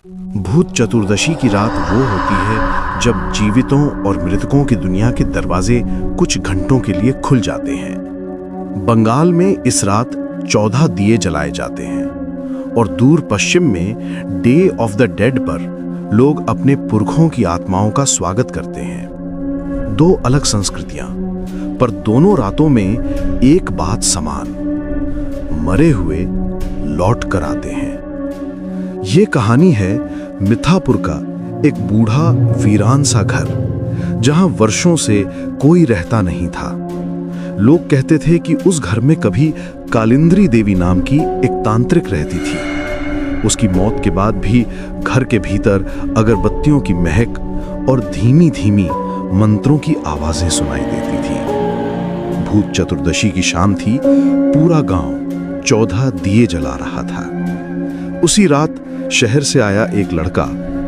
भूत चतुर्दशी की रात वो होती है जब जीवितों और मृतकों की दुनिया के दरवाजे कुछ घंटों के लिए खुल जाते हैं। बंगाल में इस रात 14 दिए जलाए जाते हैं और दूर पश्चिम में डे ऑफ द डेड पर लोग अपने पुरखों की आत्माओं का स्वागत करते हैं। दो अलग संस्कृतियां, पर दोनों रातों में एक बात समान, मरे हुए लौट कर आते हैं। ये कहानी है मिथापुर का एक बूढ़ा वीरान सा घर, जहां वर्षों से कोई रहता नहीं था। लोग कहते थे कि उस घर में कभी कालिंद्री देवी नाम की एक तांत्रिक रहती थी। उसकी मौत के बाद भी घर के भीतर अगरबत्तियों की महक और धीमी धीमी मंत्रों की आवाजें सुनाई देती थी। भूत चतुर्दशी की शाम थी। पूरा गांव 14 दिए जला रहा था। उसी रात शहर से आया एक लड़का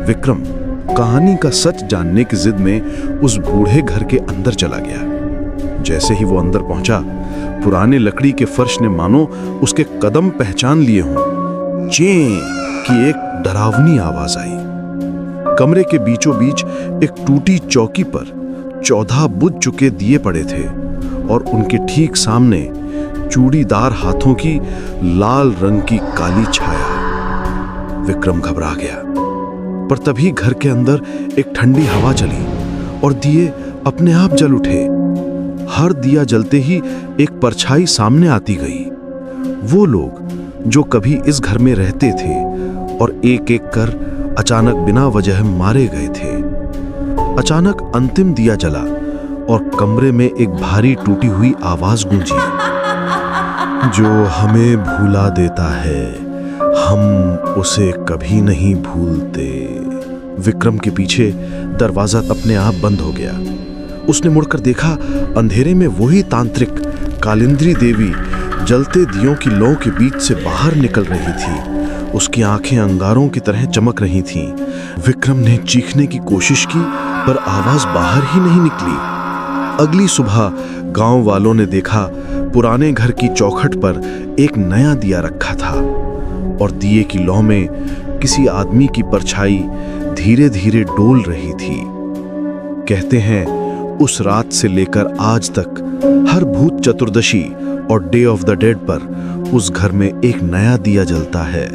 विक्रम कहानी का सच जानने की जिद में उस बूढ़े घर के अंदर चला गया। जैसे ही वो अंदर पहुंचा, पुराने लकड़ी के फर्श ने मानो उसके कदम पहचान लिए हों। चें की एक डरावनी आवाज आई। कमरे के बीचों बीच एक टूटी चौकी पर 14 बुझ चुके दिए पड़े थे और उनके ठीक सामने चूड़ीदार हाथों की लाल रंग की काली छाया। विक्रम घबरा गया, पर तभी घर के अंदर एक ठंडी हवा चली और दिए अपने आप जल उठे। हर दिया जलते ही एक परछाई सामने आती गई। वो लोग जो कभी इस घर में रहते थे और एक एक कर अचानक बिना वजह मारे गए थे। अचानक अंतिम दिया जला और कमरे में एक भारी टूटी हुई आवाज गूंजी, जो हमें भूला देता है, हम उसे कभी नहीं भूलते। विक्रम के पीछे दरवाजा अपने आप बंद हो गया। उसने मुड़कर देखा, अंधेरे में वही तांत्रिक कालिंद्री देवी जलते दियों की लौ के बीच से बाहर निकल रही थी। उसकी आंखें अंगारों की तरह चमक रही थीं। विक्रम ने चीखने की कोशिश की, पर आवाज बाहर ही नहीं निकली। अगली सुबह गांव वालों ने देखा, पुराने घर की चौखट पर एक नया दिया रखा था और दिए की लौ में किसी आदमी की परछाई धीरे धीरे डोल रही थी। कहते हैं उस रात से लेकर आज तक हर भूत चतुर्दशी और डे ऑफ द डेड पर उस घर में एक नया दिया जलता है।